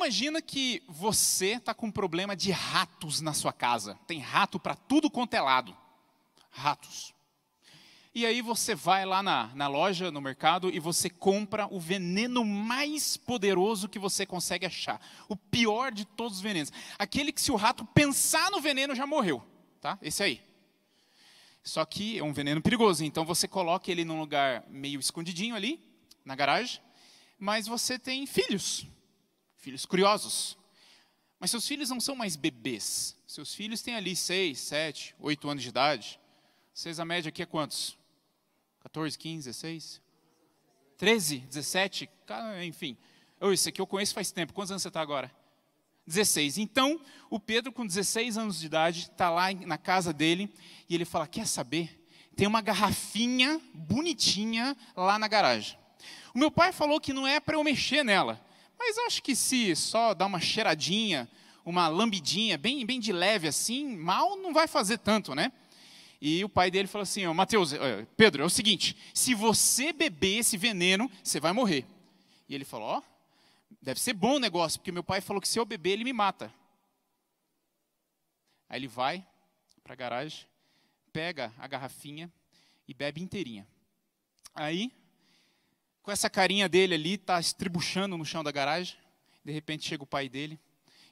imagina que você está com um problema de ratos na sua casa. Tem rato para tudo quanto é lado. Ratos. E aí você vai lá na loja, no mercado, e você compra o veneno mais poderoso que você consegue achar. O pior de todos os venenos. Aquele que se o rato pensar no veneno já morreu. Tá? Esse aí. Só que é um veneno perigoso. Então você coloca ele num lugar meio escondidinho ali, na garagem. Mas você tem filhos. Filhos curiosos. Mas seus filhos não são mais bebês. Seus filhos têm ali 6, 7, 8 anos de idade. Vocês, a média aqui é quantos? 14, 15, 16? 13, 17? Enfim. Isso aqui eu conheço faz tempo. Quantos anos você está agora? 16. Então, o Pedro, com 16 anos de idade, está lá na casa dele. E ele fala, quer saber? Tem uma garrafinha bonitinha lá na garagem. O meu pai falou que não é para eu mexer nela. Mas acho que se só dar uma cheiradinha, uma lambidinha, bem de leve assim, mal não vai fazer tanto, né? E o pai dele falou assim, Pedro, é o seguinte, se você beber esse veneno, você vai morrer. E ele falou, deve ser bom o negócio, porque meu pai falou que se eu beber, ele me mata. Aí ele vai para a garagem, pega a garrafinha e bebe inteirinha. Aí, com essa carinha dele ali, está estribuchando no chão da garagem, de repente chega o pai dele,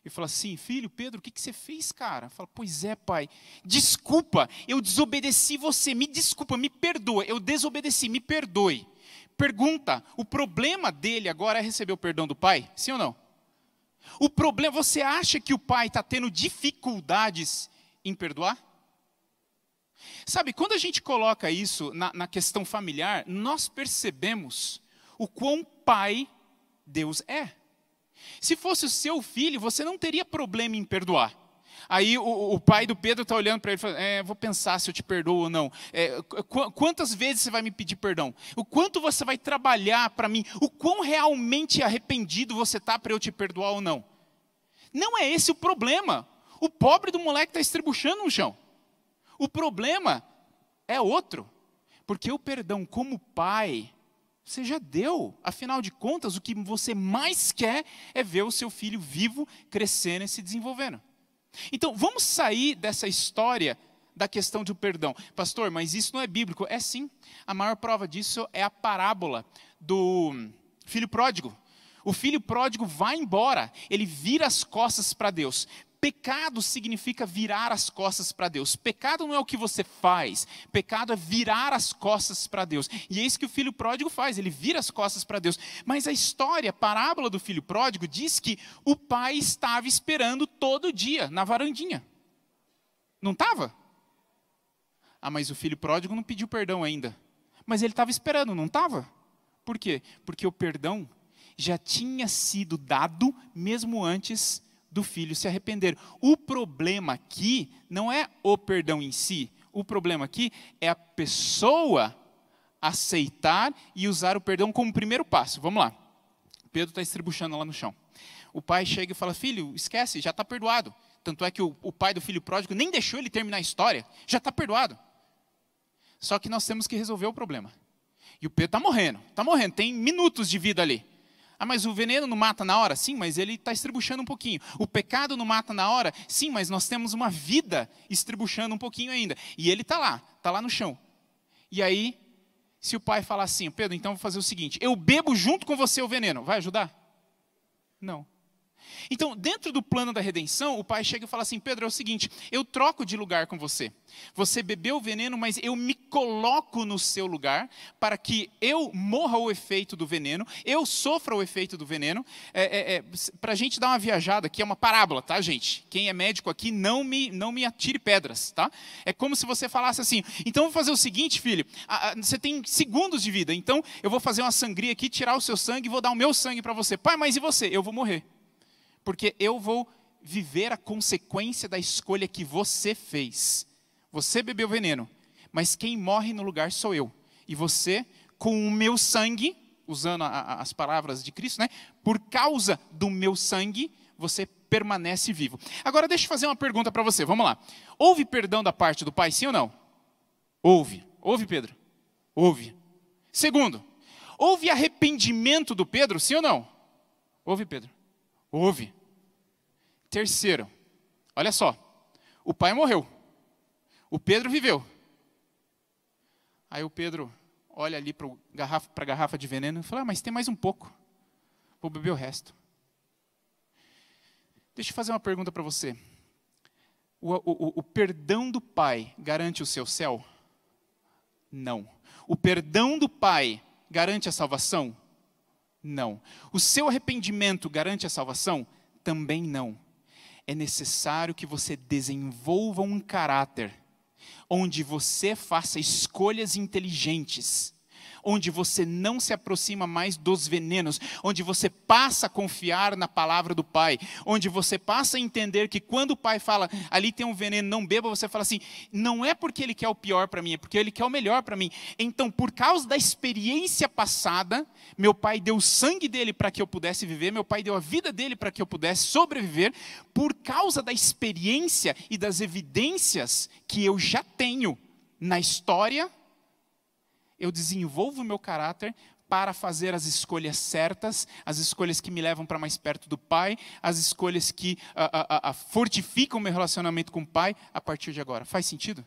e fala assim, filho, Pedro, o que você fez, cara? Fala, pois é, pai, desculpa, eu desobedeci você, me desculpa, me perdoa, eu desobedeci, me perdoe. Pergunta, o problema dele agora é receber o perdão do pai? Sim ou não? O problema, você acha que o pai está tendo dificuldades em perdoar? Sabe, quando a gente coloca isso na questão familiar, nós percebemos o quão pai Deus é. Se fosse o seu filho, você não teria problema em perdoar. Aí o pai do Pedro está olhando para ele e fala, vou pensar se eu te perdoo ou não. Quantas vezes você vai me pedir perdão? O quanto você vai trabalhar para mim? O quão realmente arrependido você está para eu te perdoar ou não? Não é esse o problema. O pobre do moleque está estribuchando no chão. O problema é outro. Porque o perdão como pai, você já deu. Afinal de contas, o que você mais quer é ver o seu filho vivo, crescendo e se desenvolvendo. Então, vamos sair dessa história da questão do perdão. Pastor, mas isso não é bíblico. É sim. A maior prova disso é a parábola do filho pródigo. O filho pródigo vai embora, ele vira as costas para Deus. Pecado significa virar as costas para Deus. Pecado não é o que você faz. Pecado é virar as costas para Deus. E é isso que o filho pródigo faz, ele vira as costas para Deus. Mas a história, a parábola do filho pródigo diz que o pai estava esperando todo dia na varandinha. Não estava? Mas o filho pródigo não pediu perdão ainda. Mas ele estava esperando, não estava? Por quê? Porque o perdão já tinha sido dado mesmo antes do filho se arrepender. O problema aqui não é o perdão em si. O problema aqui é a pessoa aceitar e usar o perdão como primeiro passo. Vamos lá. Pedro está estribuchando lá no chão. O pai chega e fala, filho, esquece, já está perdoado. Tanto é que o pai do filho pródigo nem deixou ele terminar a história. Já está perdoado. Só que nós temos que resolver o problema. E o Pedro está morrendo, tem minutos de vida ali. Mas o veneno não mata na hora? Sim, mas ele está estribuchando um pouquinho. O pecado não mata na hora? Sim, mas nós temos uma vida estribuchando um pouquinho ainda. E ele está lá no chão. E aí, se o pai falar assim, Pedro, então vou fazer o seguinte, eu bebo junto com você o veneno, vai ajudar? Não. Então, dentro do plano da redenção, o pai chega e fala assim, Pedro, é o seguinte, eu troco de lugar com você. Você bebeu o veneno, mas eu me coloco no seu lugar para que eu morra o efeito do veneno, eu sofra o efeito do veneno. Para a gente dar uma viajada aqui, é uma parábola, tá, gente? Quem é médico aqui, não me atire pedras, tá? É como se você falasse assim, então vou fazer o seguinte, filho, você tem segundos de vida, então eu vou fazer uma sangria aqui, tirar o seu sangue e vou dar o meu sangue para você. Pai, mas e você? Eu vou morrer. Porque eu vou viver a consequência da escolha que você fez. Você bebeu veneno, mas quem morre no lugar sou eu. E você, com o meu sangue, usando as palavras de Cristo, né? Por causa do meu sangue, você permanece vivo. Agora deixa eu fazer uma pergunta para você, vamos lá. Houve perdão da parte do pai, sim ou não? Houve. Houve, Pedro? Houve. Segundo, houve arrependimento do Pedro, sim ou não? Houve, Pedro? Houve. Terceiro, olha só, o pai morreu, o Pedro viveu. Aí o Pedro olha ali para a garrafa de veneno e fala, mas tem mais um pouco, vou beber o resto. Deixa eu fazer uma pergunta para você. O perdão do pai garante o seu céu? Não. O perdão do pai garante a salvação? Não. O seu arrependimento garante a salvação? Também não. É necessário que você desenvolva um caráter onde você faça escolhas inteligentes, onde você não se aproxima mais dos venenos, onde você passa a confiar na palavra do Pai, onde você passa a entender que quando o Pai fala, ali tem um veneno, não beba, você fala assim, não é porque Ele quer o pior para mim, é porque Ele quer o melhor para mim. Então, por causa da experiência passada, meu Pai deu o sangue dele para que eu pudesse viver, meu Pai deu a vida dele para que eu pudesse sobreviver, por causa da experiência e das evidências que eu já tenho na história, eu desenvolvo o meu caráter para fazer as escolhas certas, as escolhas que me levam para mais perto do Pai, as escolhas que fortificam o meu relacionamento com o Pai a partir de agora. Faz sentido?